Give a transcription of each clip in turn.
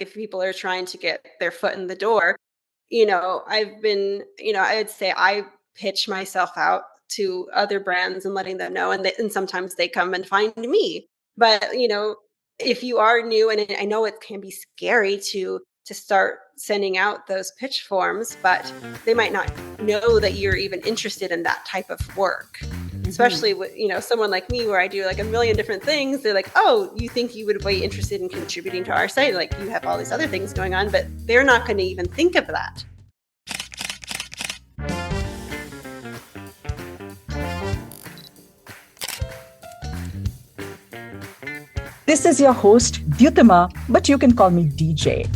if people are trying to get their foot in the door, I'd say I pitch myself out to other brands and letting them know, and sometimes they come and find me. But, if you are new, and I know it can be scary to start sending out those pitch forms, but they might not know that you're even interested in that type of work. Especially with, someone like me where I do like a million different things. They're like, oh, you think you would be interested in contributing to our site? Like, you have all these other things going on, but they're not going to even think of that. This is your host, Dyutama, but you can call me DJ.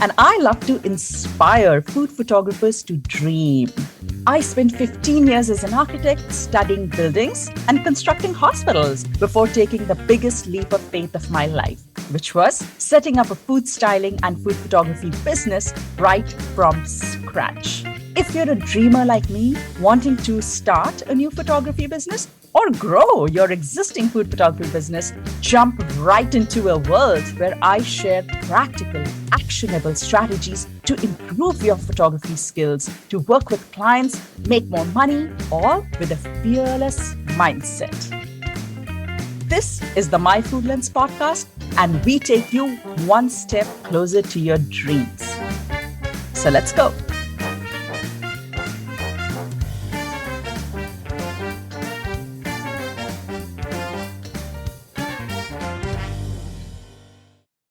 And I love to inspire food photographers to dream. I spent 15 years as an architect studying buildings and constructing hospitals before taking the biggest leap of faith of my life, which was setting up a food styling and food photography business right from scratch. If you're a dreamer like me, wanting to start a new photography business or grow your existing food photography business, jump right into a world where I share practical, actionable strategies to improve your photography skills, to work with clients, make more money, all with a fearless mindset. This is the My Food Lens podcast, and we take you one step closer to your dreams. So let's go.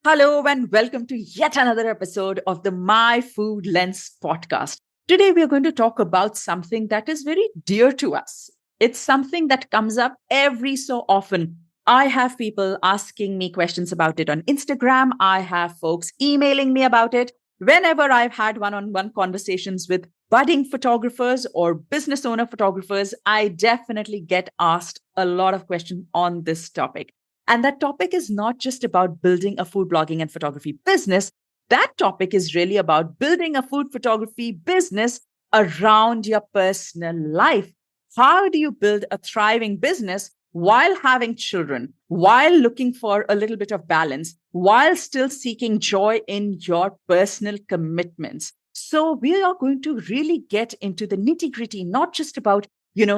Hello and welcome to yet another episode of the My Food Lens podcast. Today we are going to talk about something that is very dear to us. It's something that comes up every so often. I have people asking me questions about it on Instagram. I have folks emailing me about it. Whenever I've had one-on-one conversations with budding photographers or business owner photographers, I definitely get asked a lot of questions on this topic. And that topic is not just about building a food blogging and photography business. That topic is really about building a food photography business around your personal life. How do you build a thriving business while having children, while looking for a little bit of balance, while still seeking joy in your personal commitments? So we are going to really get into the nitty-gritty, not just about,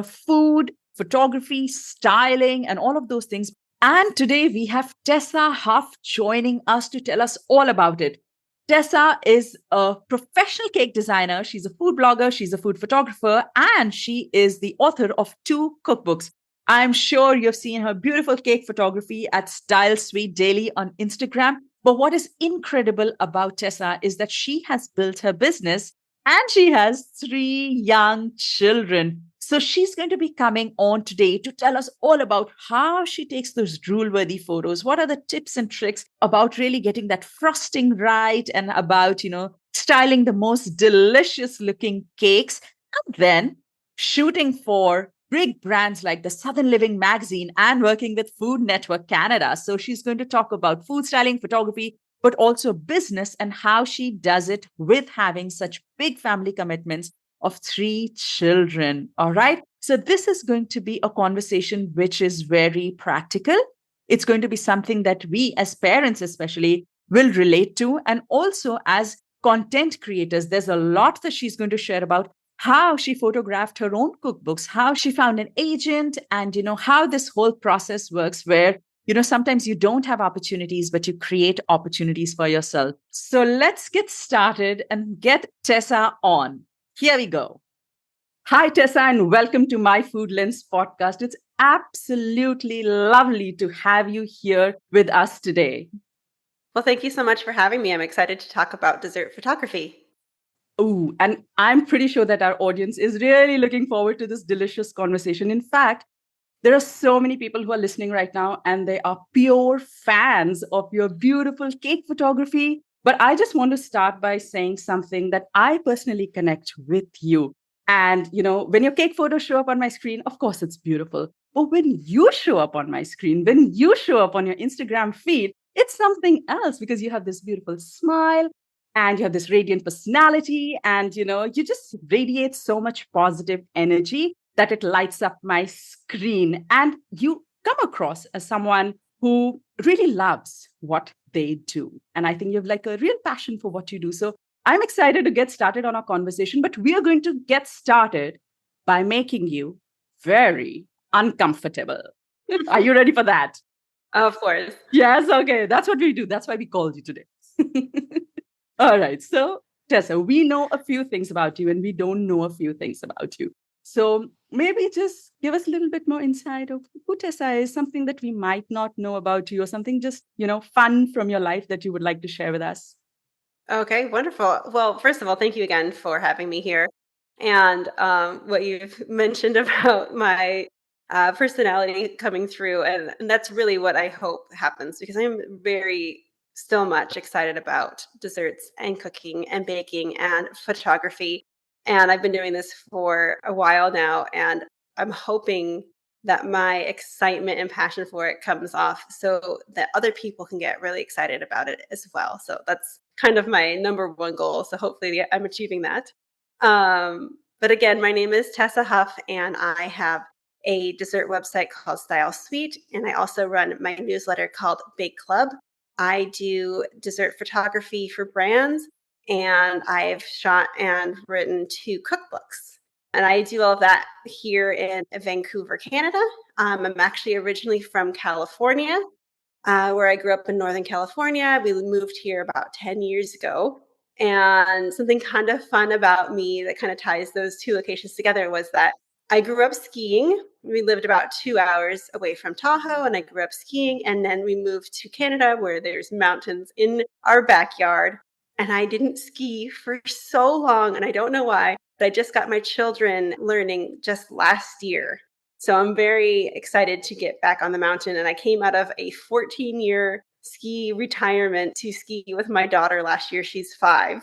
food, photography, styling, and all of those things. And today we have Tessa Huff joining us to tell us all about it. Tessa is a professional cake designer. She's a food blogger. She's a food photographer, and she is the author of 2 cookbooks. I'm sure you've seen her beautiful cake photography at Style Sweet Daily on Instagram. But what is incredible about Tessa is that she has built her business and she has 3 young children. So she's going to be coming on today to tell us all about how she takes those drool-worthy photos. What are the tips and tricks about really getting that frosting right, and about, styling the most delicious looking cakes, and then shooting for big brands like the Southern Living magazine and working with Food Network Canada. So she's going to talk about food styling, photography, but also business, and how she does it with having such big family commitments of 3 children. All right. So this is going to be a conversation which is very practical. It's going to be something that we as parents especially will relate to. And also as content creators, there's a lot that she's going to share about how she photographed her own cookbooks, how she found an agent, and, how this whole process works where, sometimes you don't have opportunities, but you create opportunities for yourself. So let's get started and get Tessa on. Here we go. Hi, Tessa, and welcome to My Food Lens podcast. It's absolutely lovely to have you here with us today. Well, thank you so much for having me. I'm excited to talk about dessert photography. Ooh, and I'm pretty sure that our audience is really looking forward to this delicious conversation. In fact, there are so many people who are listening right now, and they are pure fans of your beautiful cake photography. But I just want to start by saying something that I personally connect with you. And, when your cake photos show up on my screen, of course, it's beautiful. But when you show up on my screen, when you show up on your Instagram feed, it's something else, because you have this beautiful smile and you have this radiant personality, and, you just radiate so much positive energy that it lights up my screen. And you come across as someone who really loves what they do. And I think you have like a real passion for what you do. So I'm excited to get started on our conversation, but we are going to get started by making you very uncomfortable. Are you ready for that? Of course. Yes, okay. That's what we do. That's why we called you today. All right. So, Tessa, we know a few things about you and we don't know a few things about you. So, maybe just give us a little bit more insight of who Tessa is, something that we might not know about you, or something just, fun from your life that you would like to share with us. Okay, wonderful. Well, first of all, thank you again for having me here. And what you've mentioned about my personality coming through, and that's really what I hope happens because I'm very, still much excited about desserts and cooking and baking and photography. And I've been doing this for a while now, and I'm hoping that my excitement and passion for it comes off so that other people can get really excited about it as well. So that's kind of my number one goal. So hopefully I'm achieving that. But again, my name is Tessa Huff, and I have a dessert website called Style Suite, and I also run my newsletter called Bake Club. I do dessert photography for brands, and I've shot and written 2 cookbooks. And I do all of that here in Vancouver, Canada. I'm actually originally from California, where I grew up in Northern California. We moved here about 10 years ago. And something kind of fun about me that kind of ties those 2 locations together was that I grew up skiing. We lived about 2 hours away from Tahoe, and I grew up skiing. And then we moved to Canada, where there's mountains in our backyard. And I didn't ski for so long, and I don't know why, but I just got my children learning just last year. So I'm very excited to get back on the mountain. And I came out of a 14-year ski retirement to ski with my daughter last year. She's 5.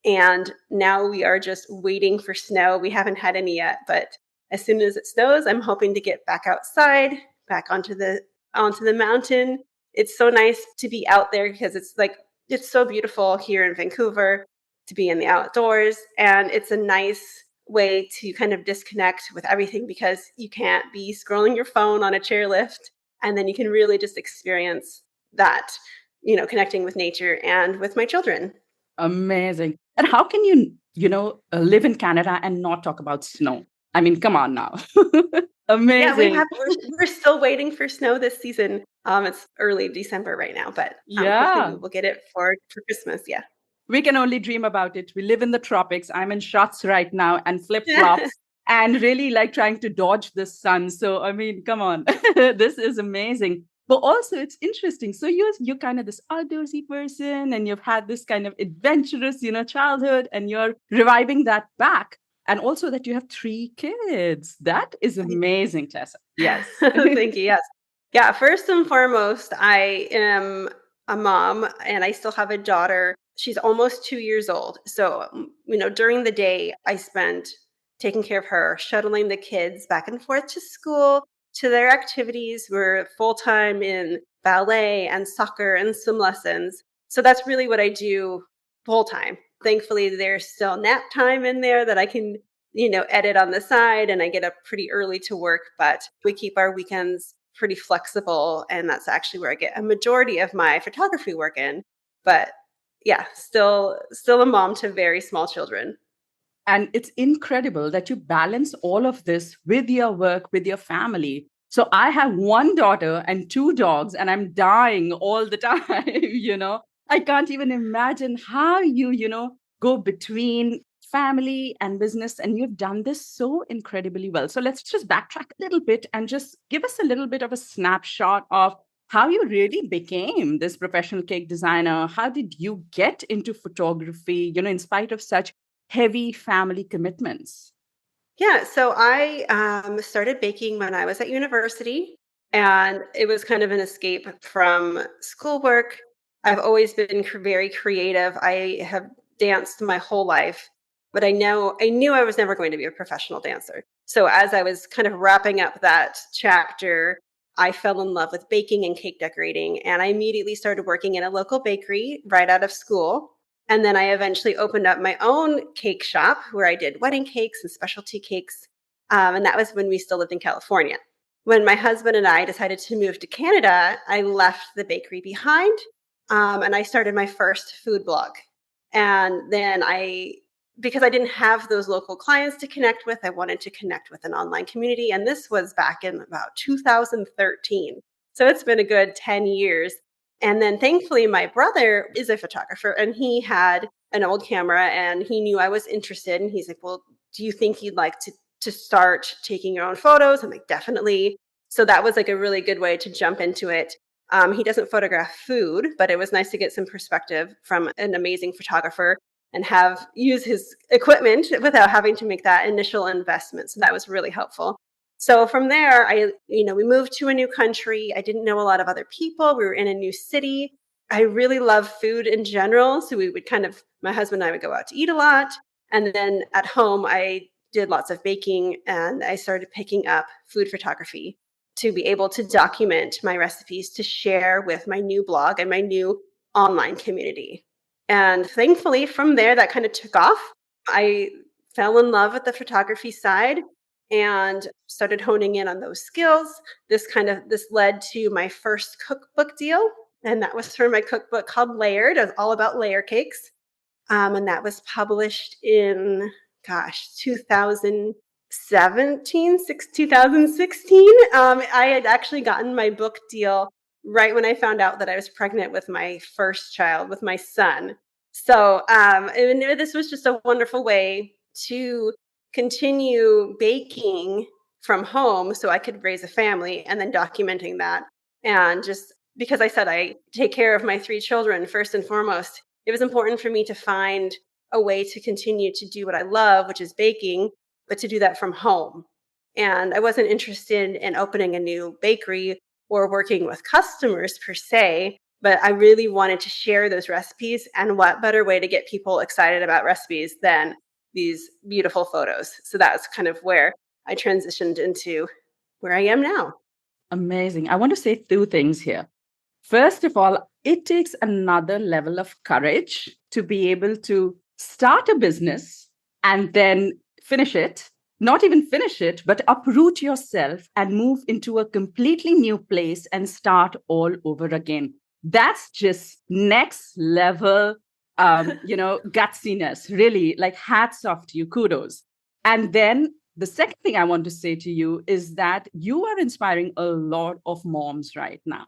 And now we are just waiting for snow. We haven't had any yet, but as soon as it snows, I'm hoping to get back outside, back onto the mountain. It's so nice to be out there because it's so beautiful here in Vancouver to be in the outdoors, and it's a nice way to kind of disconnect with everything because you can't be scrolling your phone on a chairlift, and then you can really just experience that, connecting with nature and with my children. Amazing. And how can live in Canada and not talk about snow? I mean, come on now. Yeah, Amazing. we're still waiting for snow this season. It's early December right now, but hopefully we Yeah. will get it for Christmas. Yeah. We can only dream about it. We live in the tropics. I'm in shorts right now and flip flops and really like trying to dodge the sun. So, I mean, come on. This is amazing. But also, it's interesting. So, you're kind of this outdoorsy person and you've had this kind of adventurous, childhood, and you're reviving that back. And also that you have 3 kids. That is amazing, Tessa. Yes. Thank you. Yes. Yeah. First and foremost, I am a mom and I still have a daughter. She's almost 2 years old. So, during the day, I spend taking care of her, shuttling the kids back and forth to school, to their activities. We're full time in ballet and soccer and swim lessons. So that's really what I do full time. Thankfully, there's still nap time in there that I can edit on the side, and I get up pretty early to work, but we keep our weekends pretty flexible. And that's actually where I get a majority of my photography work in. But yeah, still a mom to very small children. And it's incredible that you balance all of this with your work, with your family. So I have 1 daughter and 2 dogs, and I'm dying all the time. I can't even imagine how you go between family and business. And you've done this so incredibly well. So let's just backtrack a little bit and just give us a little bit of a snapshot of how you really became this professional cake designer. How did you get into photography, in spite of such heavy family commitments? Yeah, so I started baking when I was at university, and it was kind of an escape from schoolwork. I've always been very creative. I have danced my whole life, but I knew I was never going to be a professional dancer. So as I was kind of wrapping up that chapter, I fell in love with baking and cake decorating, and I immediately started working in a local bakery right out of school. And then I eventually opened up my own cake shop where I did wedding cakes and specialty cakes. And that was when we still lived in California. When my husband and I decided to move to Canada, I left the bakery behind And I started my first food blog. And then because I didn't have those local clients to connect with, I wanted to connect with an online community. And this was back in about 2013. So it's been a good 10 years. And then thankfully, my brother is a photographer and he had an old camera and he knew I was interested. And he's like, well, do you think you'd like to start taking your own photos? I'm like, definitely. So that was like a really good way to jump into it. He doesn't photograph food, but it was nice to get some perspective from an amazing photographer and have use his equipment without having to make that initial investment. So that was really helpful. So from there, we moved to a new country. I didn't know a lot of other people. We were in a new city. I really love food in general. So we would my husband and I would go out to eat a lot. And then at home, I did lots of baking and I started picking up food photography to be able to document my recipes to share with my new blog and my new online community. And thankfully, from there, that kind of took off. I fell in love with the photography side and started honing in on those skills. This led to my first cookbook deal, and that was for my cookbook called Layered. It was all about layer cakes, and that was published in 2016. I had actually gotten my book deal right when I found out that I was pregnant with my first child, with my son. So, and this was just a wonderful way to continue baking from home so I could raise a family and then documenting that. And just because I said I take care of my three children first and foremost, it was important for me to find a way to continue to do what I love, which is baking, but to do that from home. And I wasn't interested in opening a new bakery or working with customers per se, but I really wanted to share those recipes. And what better way to get people excited about recipes than these beautiful photos? So that's kind of where I transitioned into where I am now. Amazing. I want to say two things here. First of all, it takes another level of courage to be able to start a business and then finish it, not even finish it, but uproot yourself and move into a completely new place and start all over again. That's just next level, gutsiness, really, like hats off to you, kudos. And then the second thing I want to say to you is that you are inspiring a lot of moms right now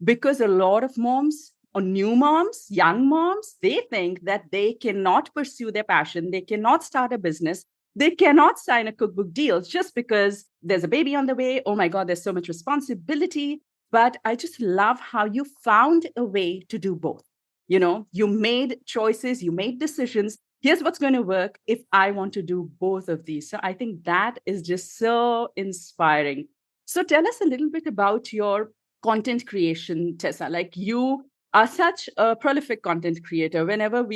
because a lot of moms or new moms, young moms, they think that they cannot pursue their passion, they cannot start a business, they cannot sign a cookbook deal just because there's a baby on the way. Oh my God, there's so much responsibility. But I just love how you found a way to do both. You know, you made choices, you made decisions. Here's what's going to work if I want to do both of these. So I think that is just so inspiring. So tell us a little bit about your content creation, Tessa. Like you are such a prolific content creator. Whenever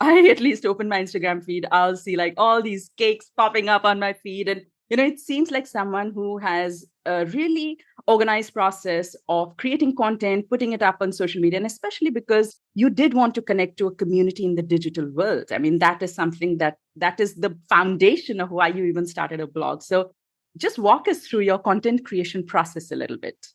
I at least open my Instagram feed, I'll see like all these cakes popping up on my feed. And, it seems like someone who has a really organized process of creating content, putting it up on social media, and especially because you did want to connect to a community in the digital world. I mean, that is something that is the foundation of why you even started a blog. So just walk us through your content creation process a little bit.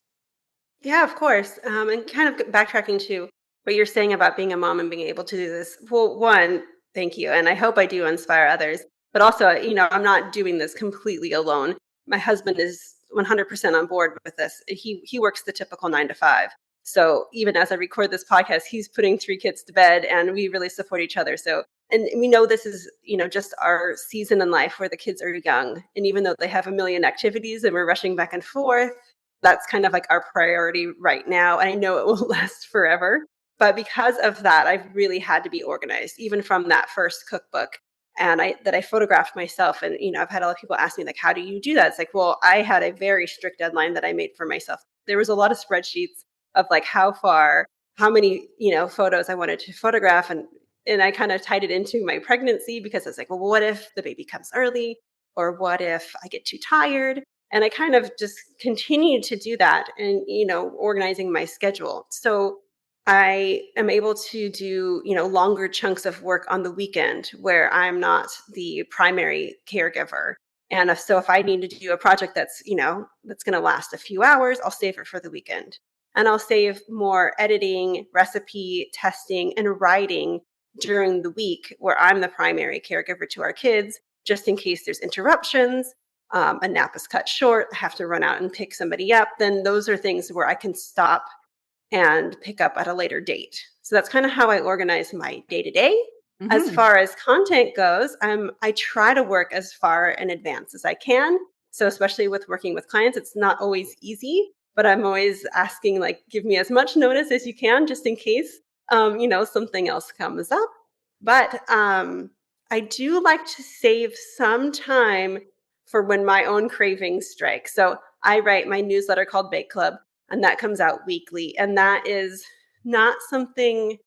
Yeah, of course. And kind of backtracking to what you're saying about being a mom and being able to do this. Well, one, thank you. And I hope I do inspire others. But also, I'm not doing this completely alone. My husband is 100% on board with this. He works the typical 9 to 5. So even as I record this podcast, he's putting 3 kids to bed and we really support each other. So, and we know this is, just our season in life where the kids are young. And even though they have a million activities and we're rushing back and forth, that's kind of like our priority right now. And I know it won't last forever. But because of that, I've really had to be organized, even from that first cookbook. And I photographed myself. And, I've had a lot of people ask me, like, how do you do that? It's like, well, I had a very strict deadline that I made for myself. There was a lot of spreadsheets of like how many, photos I wanted to photograph. And I kind of tied it into my pregnancy because I was like, well, what if the baby comes early? Or what if I get too tired? And I kind of just continued to do that and, organizing my schedule. So I am able to do, longer chunks of work on the weekend where I'm not the primary caregiver. And so if I need to do a project that's going to last a few hours, I'll save it for the weekend. and I'll save more editing, recipe testing, and writing during the week where I'm the primary caregiver to our kids, just in case there's interruptions. A nap is cut short, I have to run out and pick somebody up. Then those are things where I can stop and pick up at a later date. So that's kind of how I organize my day to day. As Hmm. far as content goes, I try to work as far in advance as I can. So especially with working with clients, it's not always easy, but I'm always asking, like, give me as much notice as you can, just in case, something else comes up. But I do like to save some time for when my own cravings strike. So I write my newsletter called Bake Club, and that comes out weekly. And that is not something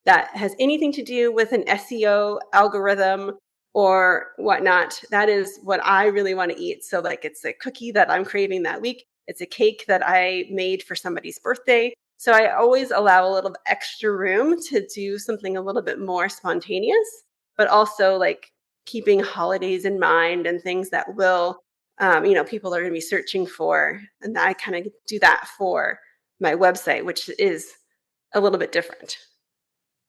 that has anything to do with an SEO algorithm or whatnot. That is what I really want to eat. So, like, it's a cookie that I'm craving that week, it's a cake that I made for somebody's birthday. So, I always allow a little extra room to do something a little bit more spontaneous, but also like keeping holidays in mind and things that will, people are going to be searching for. And I kind of do that for my website, which is a little bit different.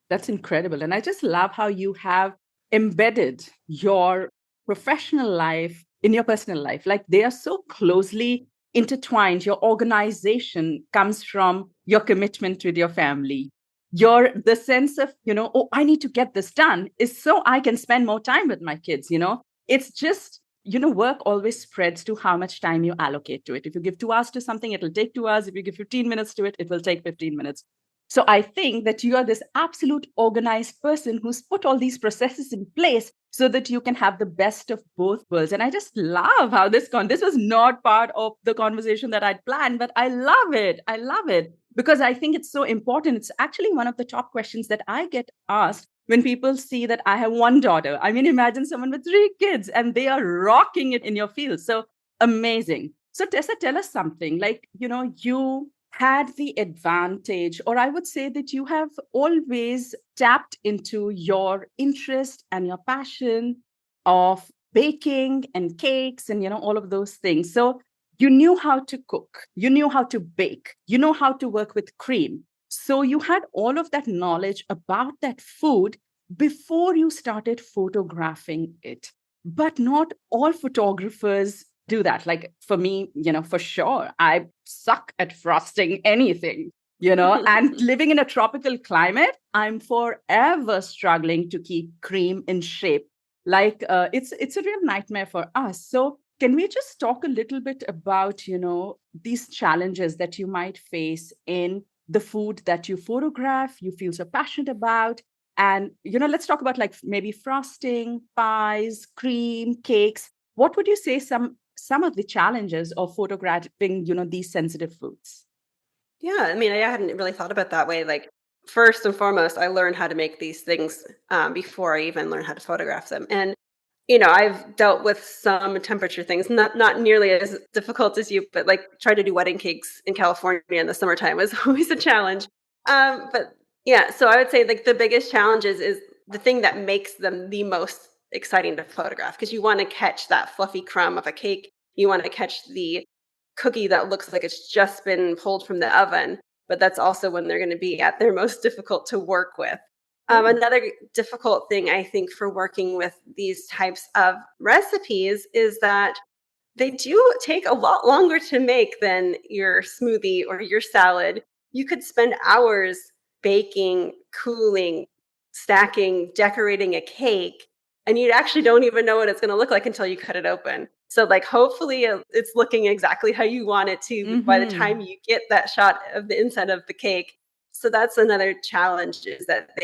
That's incredible. And I just love how you have embedded your professional life in your personal life. Like they are so closely intertwined. Your organization comes from your commitment with your family. The sense of, oh, I need to get this done is so I can spend more time with my kids. It's just, work always spreads to how much time you allocate to it. If you give 2 hours to something, it'll take 2 hours. If you give 15 minutes to it, it will take 15 minutes. So I think that you are this absolute organized person who's put all these processes in place so that you can have the best of both worlds. And I just love how this was not part of the conversation that I'd planned, but I love it. I love it because I think it's so important. It's actually one of the top questions that I get asked when people see that I have one daughter. I mean, imagine someone with 3 kids and they are rocking it in your field. So amazing. So Tessa, tell us something like, you had the advantage, or I would say that you have always tapped into your interest and your passion of baking and cakes and, all of those things. So you knew how to cook, you knew how to bake, you know how to work with cream. So you had all of that knowledge about that food before you started photographing it. But not all photographers do that. Like for me, for sure, I suck at frosting anything, and living in a tropical climate, I'm forever struggling to keep cream in shape. Like it's a real nightmare for us. So can we just talk a little bit about, these challenges that you might face in the food that you photograph, you feel so passionate about? And, let's talk about like maybe frosting, pies, cream, cakes. What would you say some of the challenges of photographing, these sensitive foods? Yeah, I mean, I hadn't really thought about that way. Like, first and foremost, I learned how to make these things before I even learned how to photograph them. And I've dealt with some temperature things, not nearly as difficult as you, but like try to do wedding cakes in California in the summertime was always a challenge. But yeah, so I would say like the biggest challenges is the thing that makes them the most exciting to photograph because you want to catch that fluffy crumb of a cake. You want to catch the cookie that looks like it's just been pulled from the oven, but that's also when they're going to be at their most difficult to work with. True. Another difficult thing I think for working with these types of recipes is that they do take a lot longer to make than your smoothie or your salad. You could spend hours baking, cooling, stacking, decorating a cake, and you actually don't even know what it's going to look like until you cut it open. So, like, hopefully, it's looking exactly how you want it to by the Mm-hmm. time you get that shot of the inside of the cake. So that's another challenge is that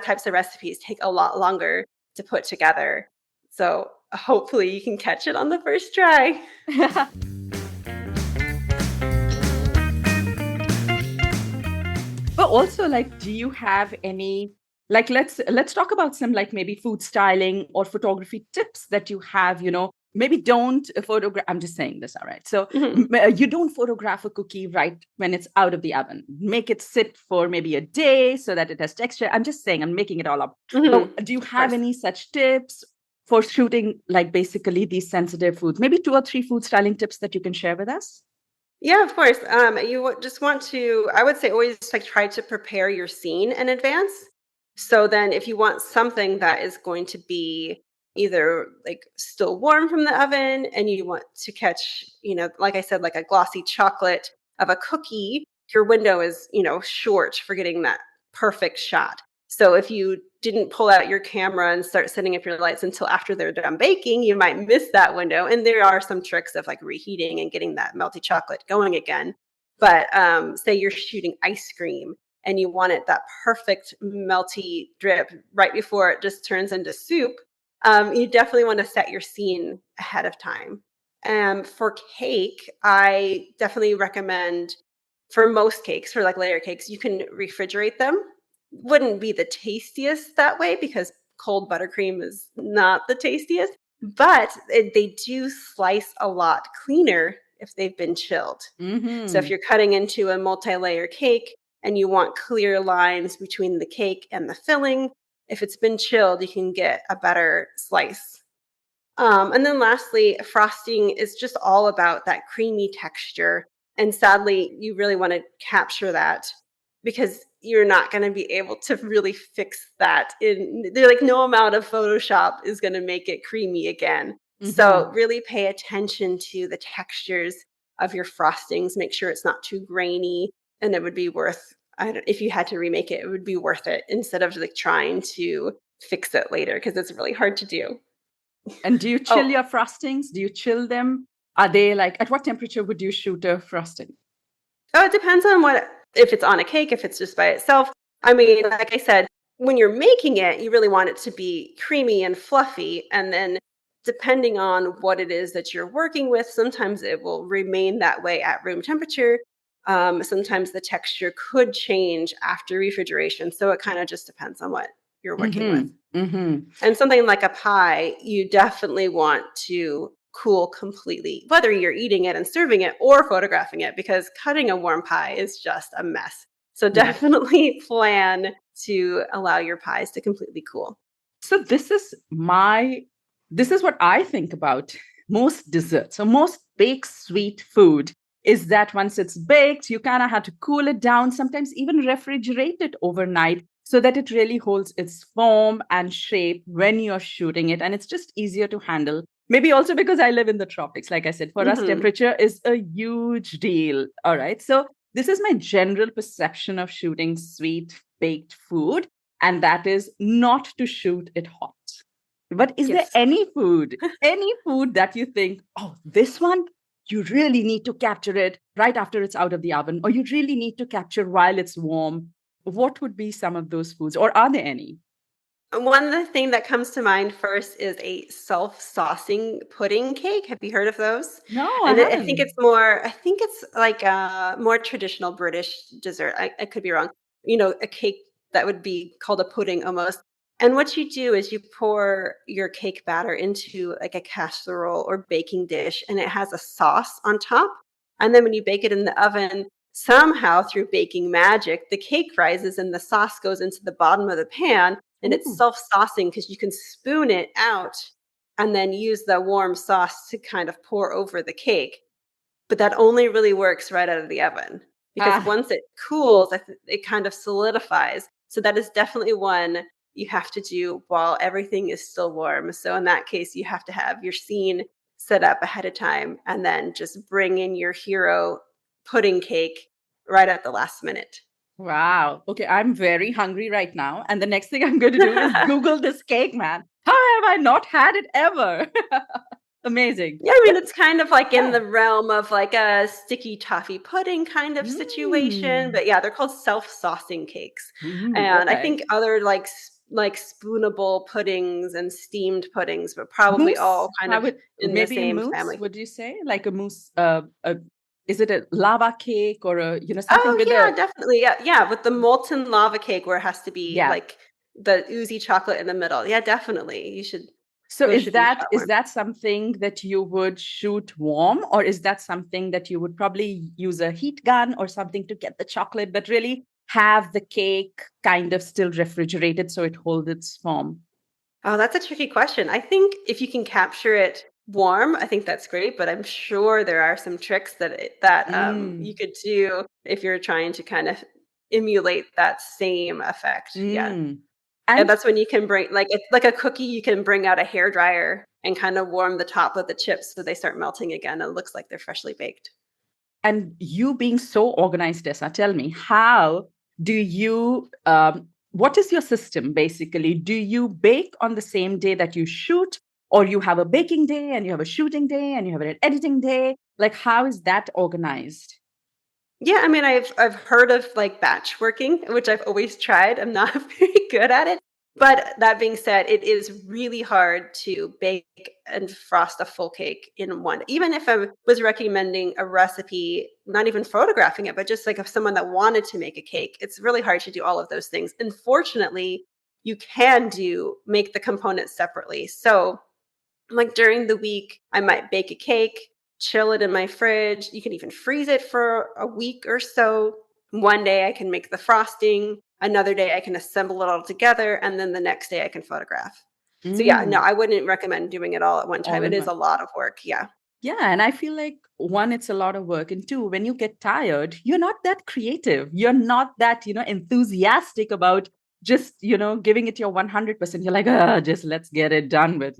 types of recipes take a lot longer to put together. So hopefully you can catch it on the first try. But also, like, do you have any like let's talk about some like maybe food styling or photography tips that you have, maybe don't photograph. I'm just saying this, all right. So Mhm. you don't photograph a cookie right when it's out of the oven. Make it sit for maybe a day so that it has texture. I'm just saying, I'm making it all up. So Mhm. do you Of have course. any such tips for shooting like basically these sensitive foods? Maybe 2 or 3 food styling tips that you can share with us? Yeah, of course. Just want to, I would say, always like try to prepare your scene in advance. So then, if you want something that is going to be either like still warm from the oven and you want to catch, like I said, like a glossy chocolate of a cookie, your window is, short for getting that perfect shot. So if you didn't pull out your camera and start setting up your lights until after they're done baking, you might miss that window. And there are some tricks of like reheating and getting that melty chocolate going again. But say you're shooting ice cream and you want it that perfect melty drip right before it just turns into soup, you definitely want to set your scene ahead of time. For cake, I definitely recommend for most cakes, for like layer cakes, you can refrigerate them. Wouldn't be the tastiest that way because cold buttercream is not the tastiest, but they do slice a lot cleaner if they've been chilled. So if Mm-hmm. you're cutting into a multi-layer cake and you want clear lines between the cake and the filling, if it's been chilled, you can get a better slice. And then lastly, frosting is just all about that creamy texture. And sadly, you really want to capture that because you're not going to be able to really fix that in there, like no amount of Photoshop is going to make it creamy again. Mm-hmm. So really pay attention to the textures of your frostings. Make sure it's not too grainy, and it would be worth. I don't, if you had to remake it, it would be worth it instead of like trying to fix it later because it's really hard to do. And do you chill Oh, your frostings? Do you chill them? Are they like, at what temperature would you shoot a frosting? Oh, it depends on what if it's on a cake, if it's just by itself. I mean, like I said, when you're making it, you really want it to be creamy and fluffy. And then depending on what it is that you're working with, sometimes it will remain that way at room temperature. Sometimes the texture could change after refrigeration. So it kind of just depends on what you're working with. Mm-hmm. Mm-hmm. And something like a pie, you definitely want to cool completely, whether you're eating it and serving it or photographing it, because cutting a warm pie is just a mess. So Yeah. definitely plan to allow your pies to completely cool. So this is what I think about most desserts or most baked sweet food is that once it's baked, you kind of have to cool it down, sometimes even refrigerate it overnight so that it really holds its form and shape when you're shooting it. And it's just easier to handle. Maybe also because I live in the tropics. Like I said, for us, Hmm. temperature is a huge deal. All right. So this is my general perception of shooting sweet baked food, and that is not to shoot it hot. But is there Yes. any food that you think, oh, this one, you really need to capture it right after it's out of the oven, or you really need to capture while it's warm? What would be some of those foods, or are there any? One of the thing that comes to mind first is a self-saucing pudding cake. Have you heard of those? No, I And haven't. I think it's like a more traditional British dessert. I could be wrong. A cake that would be called a pudding almost. And what you do is you pour your cake batter into like a casserole or baking dish, and it has a sauce on top. And then when you bake it in the oven, somehow through baking magic, the cake rises and the sauce goes into the bottom of the pan and it's Ooh. self-saucing because you can spoon it out and then use the warm sauce to kind of pour over the cake. But that only really works right out of the oven because Ah, once it cools, it kind of solidifies. So that is definitely one you have to do while everything is still warm. So in that case, you have to have your scene set up ahead of time and then just bring in your hero pudding cake right at the last minute. wow. Okay, I'm very hungry right now. And the next thing I'm going to do is Google this cake, man. How have I not had it ever? Amazing. Yeah, I But mean, it's kind of like in yeah. the realm of like a sticky toffee pudding kind of situation, Mm. but yeah, they're called self-saucing cakes. Ooh, And I okay. think other like spoonable puddings and steamed puddings, but probably Mousse, all kind how of would in the maybe a same mousse, family. would you say? Like a mousse, is it a lava cake or something Oh with yeah, a, definitely. Yeah, yeah, with the molten lava cake where it has to be yeah. like the oozy chocolate in the middle. Yeah, definitely. You should So go shoot them is warm. that something that you would shoot warm, or is that something that you would probably use a heat gun or something to get the chocolate, but really have the cake kind of still refrigerated so it holds its form? Oh, that's a tricky question. I think if you can capture it warm, I think that's great, but I'm sure there are some tricks that you Mm, could do if you're trying to kind of emulate that same effect. Yeah. mm. And And that's when you can bring like it's like a cookie, you can bring out a hair dryer and kind of warm the top of the chips so they start melting again. And it looks like they're freshly baked. And you being so organized, Tessa, tell me, how do you, what is your system basically? Do you bake on the same day that you shoot, or you have a baking day and you have a shooting day and you have an editing day? Like, how is that organized? Yeah, I mean, I've heard of like batch working, which I've always tried. I'm not very good at it. But that being said, it is really hard to bake and frost a full cake in one. Even if I was recommending a recipe, not even photographing it, but just like if someone that wanted to make a cake, it's really hard to do all of those things. Unfortunately, you can do make the components separately. So like during the week, I might bake a cake, chill it in my fridge. You can even freeze it for a week or so. One day I can make the frosting, another day I can assemble it all together, and then the next day I can photograph. So yeah, no, Mm, I wouldn't recommend doing it all at one time. all It in is one. a lot of work. Yeah. Yeah, and I feel like one, it's a lot of work. And two, when you get tired, you're not that creative. You're not that, enthusiastic about just, giving it your 100%. You're like, just let's get it done with.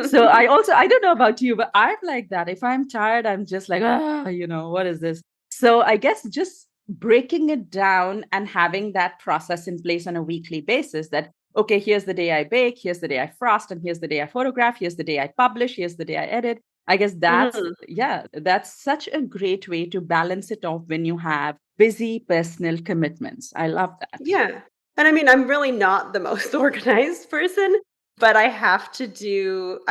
So I don't know about you, but I'm like that. If I'm tired, I'm just like, what is this? So I guess just breaking it down and having that process in place on a weekly basis that, okay, here's the day I bake, here's the day I frost, and here's the day I photograph, here's the day I publish, here's the day I edit. I guess Mhm. that's such a great way to balance it off when you have busy personal commitments. I love that. Yeah. And I mean, I'm really not the most organized person, but I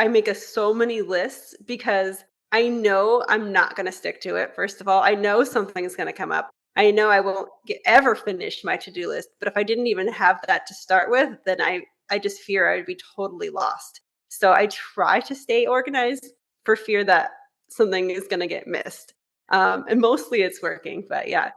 make so many lists because I know I'm not going to stick to it. First of all, I know something's going to come up. I know I won't ever finish my to-do list, but if I didn't even have that to start with, then I just fear I would be totally lost. So I try to stay organized for fear that something is going to get missed. And mostly it's working, but yeah,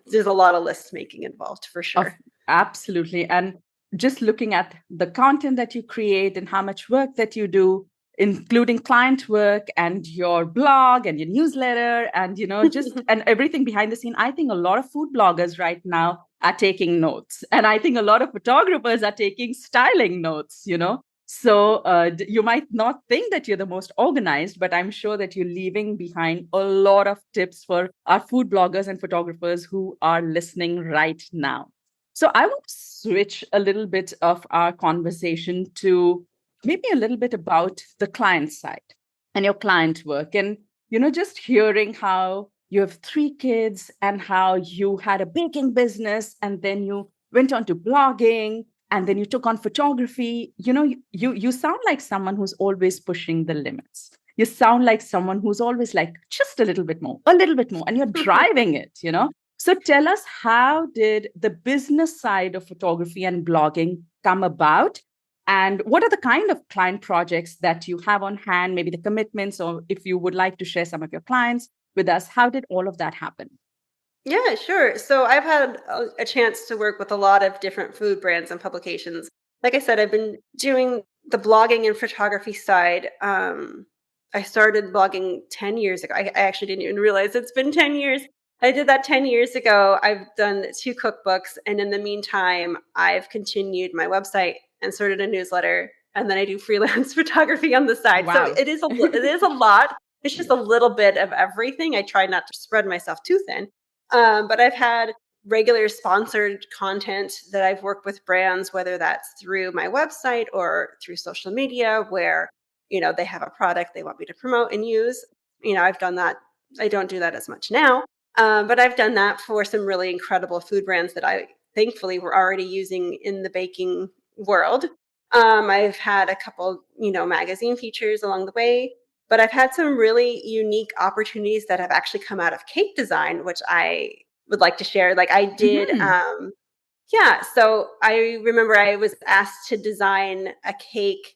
there's a lot of list making involved for Of sure. absolutely. And just looking at the content that you create and how much work that you do, including client work and your blog and your newsletter and just and everything behind the scene. I think a lot of food bloggers right now are taking notes. And I think a lot of photographers are taking styling notes. So you might not think that you're the most organized, but I'm sure that you're leaving behind a lot of tips for our food bloggers and photographers who are listening right now. So I want to switch a little bit of our conversation to maybe a little bit about the client side and your client work. And, just hearing how you have 3 kids and how you had a baking business and then you went on to blogging and then you took on photography. You sound like someone who's always pushing the limits. You sound like someone who's always like just a little bit more, a little bit more, and you're driving it. So tell us, how did the business side of photography and blogging come about? And what are the kind of client projects that you have on hand, maybe the commitments, or if you would like to share some of your clients with us, how did all of that happen? Yeah, sure. So I've had a chance to work with a lot of different food brands and publications. Like I said, I've been doing the blogging and photography side. I started blogging 10 years ago. I actually didn't even realize it's been 10 years. I did that 10 years ago. I've done 2 cookbooks. And in the meantime, I've continued my website and started a newsletter. And then I do freelance photography on the side. So Wow. it is a lot. It's just a little bit of everything. I try not to spread myself too thin. But I've had regular sponsored content that I've worked with brands, whether that's through my website or through social media, where, they have a product they want me to promote and use. I've done that. I don't do that as much now, but I've done that for some really incredible food brands that I thankfully were already using in the baking world. I've had a couple, magazine features along the way, but I've had some really unique opportunities that have actually come out of cake design, which I would like to share. Like I did, Hmm. yeah. So I remember I was asked to design a cake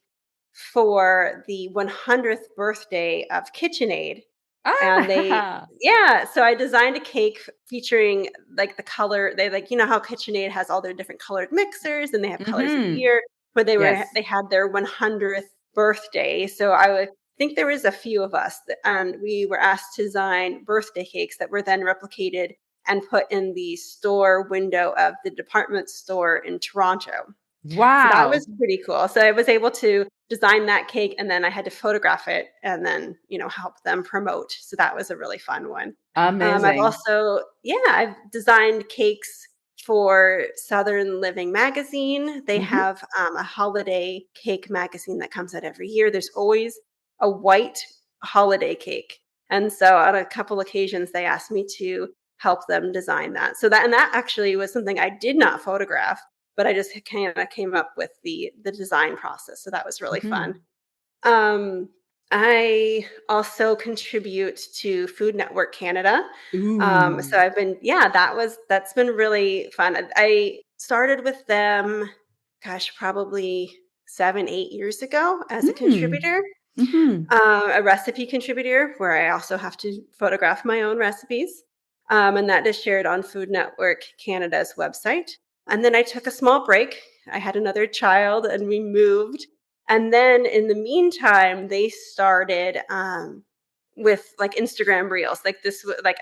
for the 100th birthday of KitchenAid. And Ah. yeah, so I designed a cake featuring like the color. They like, how KitchenAid has all their different colored mixers and they have colors of the Hmm. year, but Yes. they had their 100th birthday. So I think there was a few of us, and we were asked to design birthday cakes that were then replicated and put in the store window of the department store in Toronto. So that Wow. was pretty cool. So I was able to design that cake, and then I had to photograph it and then, help them promote. So that was a really fun one. I've Amazing. also, yeah, I've designed cakes for Southern Living magazine. They Hmm. have a holiday cake magazine that comes out every year. There's always a white holiday cake. And so on a couple occasions, they asked me to help them design that. So that actually was something I did not photograph, but I just kind of came up with the design process. So that was really fun. Hmm. Um, I also contribute to Food Network Canada. So Ooh. I've been, yeah, that's been really fun. I started with them, gosh, probably 7, 8 years ago as a Mm. contributor, Hmm. a recipe contributor where I also have to photograph my own recipes. And that is shared on Food Network Canada's website. And then I took a small break. I had another child and we moved. And then in the meantime, they started with like Instagram reels. Like like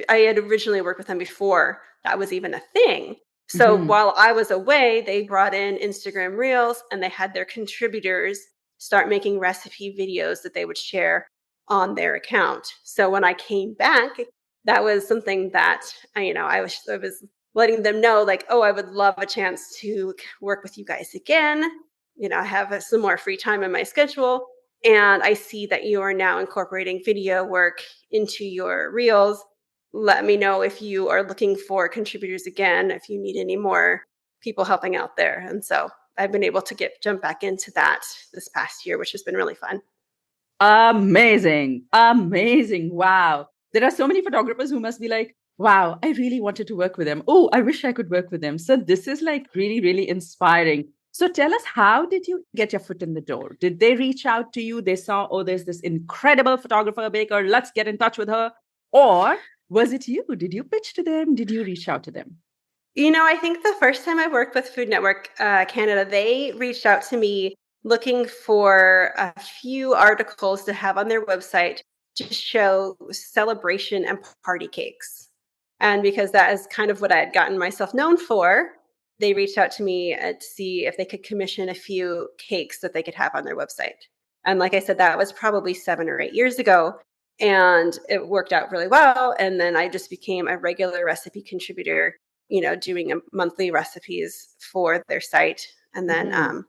I had originally worked with them before that was even a thing. So Hmm. while I was away, they brought in Instagram Reels and they had their contributors start making recipe videos that they would share on their account. So when I came back, that was something that I was letting them know, like, oh, I would love a chance to work with you guys again. I have some more free time in my schedule, and I see that you are now incorporating video work into your reels. Let me know if you are looking for contributors again, if you need any more people helping out there. And so I've been able to jump back into that this past year, which has been really fun. Amazing. Amazing. Wow. There are so many photographers who must be like, wow, I really wanted to work with them. Oh, I wish I could work with them. So this is like really, really inspiring. So tell us, how did you get your foot in the door? Did they reach out to you? They saw, oh, there's this incredible photographer baker. Let's get in touch with her. Or was it you? Did you pitch to them? Did you reach out to them? I think the first time I worked with Food Network Canada, they reached out to me looking for a few articles to have on their website to show celebration and party cakes. And because that is kind of what I had gotten myself known for, they reached out to me to see if they could commission a few cakes that they could have on their website. And like I said, that was probably 7 or 8 years ago. And it worked out really well. And then I just became a regular recipe contributor, doing monthly recipes for their site. And then, Mhm.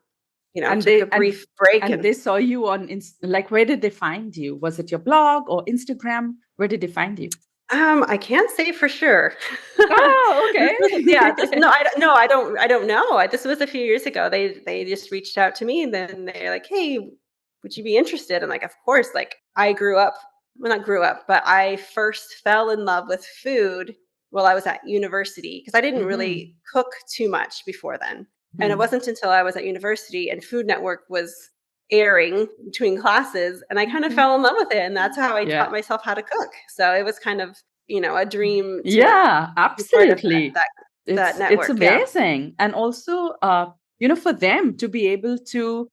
And took a they brief break. and And they saw you on like, where did they find you? Was it your blog or Instagram? Where did they find you? I can't say for sure. Oh, This okay. was, yeah, this no, I don't know. This was a few years ago. They just reached out to me, and then they're like, "Hey, would you be interested?" And like, of course, like I grew up, well, not grew up, but I first fell in love with food while I was at university because I didn't really Hmm. cook too much before then. And it Hmm. wasn't until I was at university and Food Network was airing between classes, and I kind of fell in love with it, and that's how I Yeah. taught myself how to cook. So it was kind of, a dream to Yeah, be part of that absolutely. that It's network. Yeah. amazing. And also for them to be able to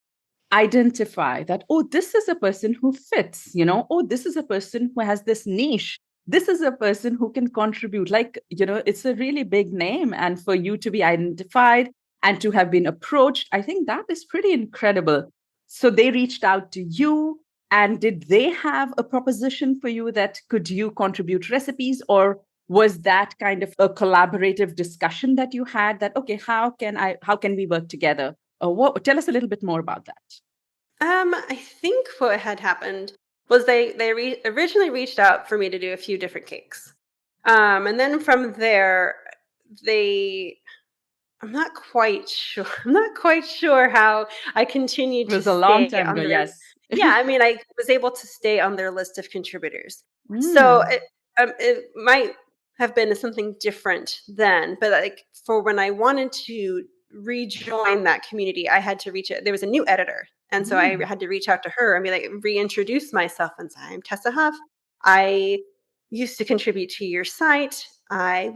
identify that, oh, this is a person who fits, oh, this is a person who has this niche, this is a person who can contribute, like, it's a really big name, and for you to be identified and to have been approached, I think that is pretty incredible. So they reached out to you, and did they have a proposition for you that could you contribute recipes, or was that kind of a collaborative discussion that you had, that, okay, how can we work together? Tell us a little bit more about that. I think what had happened was they originally reached out for me to do a few different cakes, and then from there they I'm not quite sure. I'm not quite sure how I continued It to was a long stay time ago, on their. yes. Yeah, I mean, I was able to stay on their list of contributors. So Mm. it might have been something different then, but like for when I wanted to rejoin that community, I had to reach it. There was a new editor, and so I Mm. had to reach out to her and be like, reintroduce myself and say, I'm Tessa Huff. I used to contribute to your site. I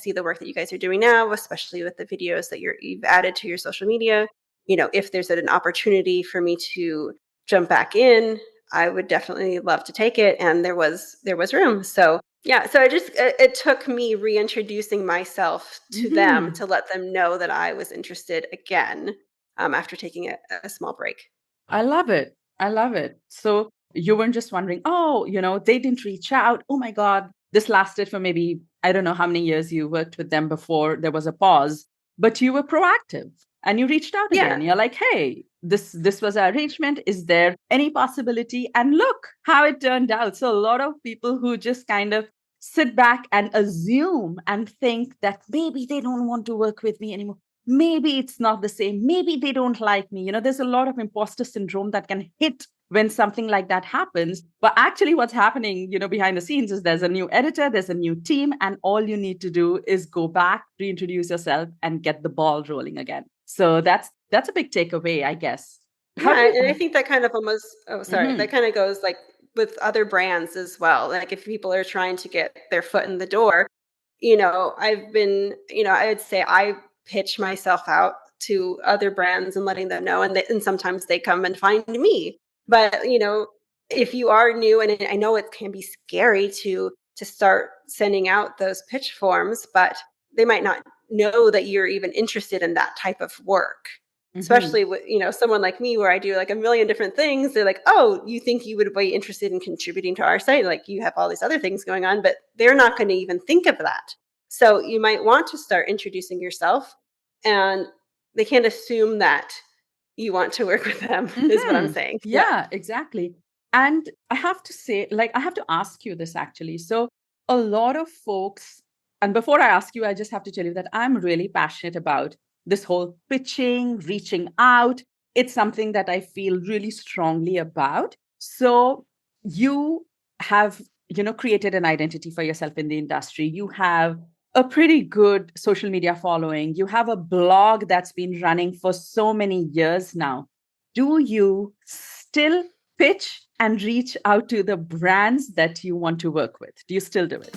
see the work that you guys are doing now, especially with the videos that you've added to your social media. If there's an opportunity for me to jump back in, I would definitely love to take it, and there was room. So yeah, so it took me reintroducing myself to them Hmm. to let them know that I was interested again, after taking a small break. I love it. I love it. So you weren't just wondering, oh, they didn't reach out. Oh my God, this lasted for maybe, I don't know how many years you worked with them before there was a pause, but you were proactive and you reached out again. Yeah. You're like, hey, this was our arrangement. Is there any possibility? And look how it turned out. So a lot of people who just kind of sit back and assume and think that maybe they don't want to work with me anymore. Maybe it's not the same. Maybe they don't like me. There's a lot of imposter syndrome that can hit when something like that happens. But actually, what's happening, behind the scenes is there's a new editor, there's a new team, and all you need to do is go back, reintroduce yourself, and get the ball rolling again. So that's a big takeaway, I guess. How do Yeah, you? and I think that kind of almost sorry, that Mhm. kinda goes, like, with other brands as well. Like, if people are trying to get their foot in the door, I would say I pitch myself out to other brands and letting them know, and sometimes they come and find me. But, if you are new, and I know it can be scary to start sending out those pitch forms, but they might not know that you're even interested in that type of work. Mhm. Especially with, someone like me where I do like a million different things. They're like, "Oh, you think you would be interested in contributing to our site? Like you have all these other things going on," but they're not going to even think of that. So you might want to start introducing yourself, and they can't assume that you want to work with them, is what I'm Mhm. saying. Yeah. Yeah, exactly. And I have to say, like, I have to ask you this actually. So, a lot of folks, and before I ask you, I just have to tell you that I'm really passionate about this whole pitching, reaching out. It's something that I feel really strongly about. So, you have, created an identity for yourself in the industry. You have a pretty good social media following. You have a blog that's been running for so many years now. Do you still pitch and reach out to the brands that you want to work with? Do you still do it?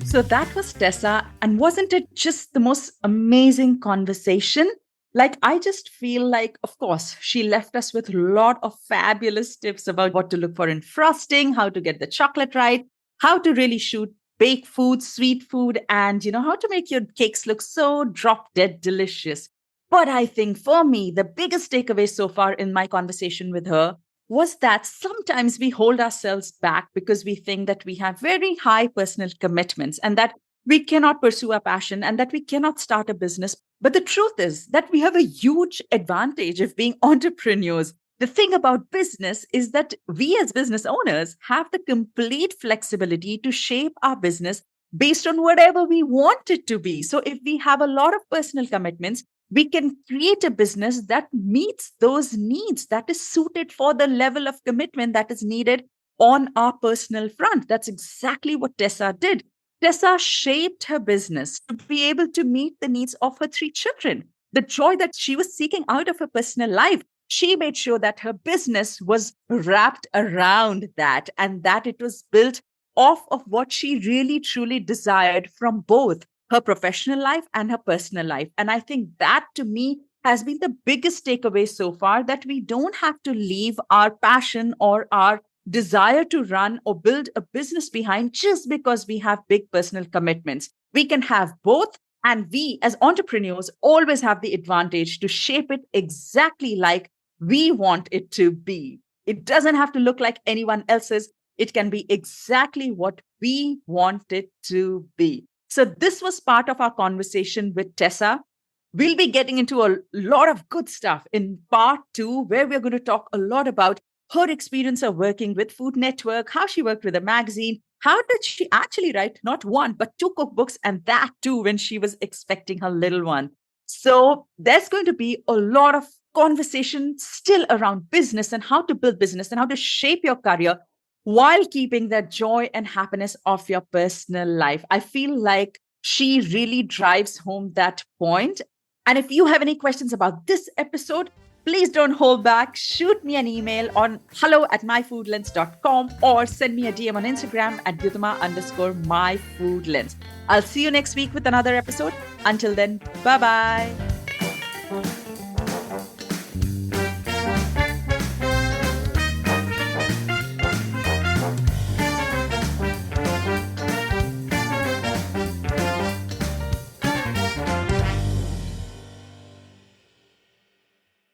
So that was Tessa. And wasn't it just the most amazing conversation? Like, I just feel like, of course, she left us with a lot of fabulous tips about what to look for in frosting, how to get the chocolate right, how to really shoot baked food, sweet food, and, how to make your cakes look so drop dead delicious. But I think for me, the biggest takeaway so far in my conversation with her was that sometimes we hold ourselves back because we think that we have very high personal commitments and that we cannot pursue our passion and that we cannot start a business. But the truth is that we have a huge advantage of being entrepreneurs. The thing about business is that we as business owners have the complete flexibility to shape our business based on whatever we want it to be. So if we have a lot of personal commitments, we can create a business that meets those needs, that is suited for the level of commitment that is needed on our personal front. That's exactly what Tessa did. Tessa shaped her business to be able to meet the needs of her three children. The joy that she was seeking out of her personal life, she made sure that her business was wrapped around that and that it was built off of what she really truly desired from both her professional life and her personal life. And I think that to me has been the biggest takeaway so far, that we don't have to leave our passion or our desire to run or build a business behind just because we have big personal commitments. We can have both. And we as entrepreneurs always have the advantage to shape it exactly like we want it to be. It doesn't have to look like anyone else's. It can be exactly what we want it to be. So, this was part of our conversation with Tessa. We'll be getting into a lot of good stuff in part two, where we're going to talk a lot about her experience of working with Food Network, how she worked with a magazine, how did she actually write not one, but two cookbooks, and that too when she was expecting her little one. So, there's going to be a lot of conversation still around business and how to build business and how to shape your career while keeping that joy and happiness of your personal life. I feel like she really drives home that point. And if you have any questions about this episode, please don't hold back. Shoot me an email on hello@myfoodlens.com or send me a DM on Instagram at Gutama_myfoodlens. I'll see you next week with another episode. Until then, bye bye.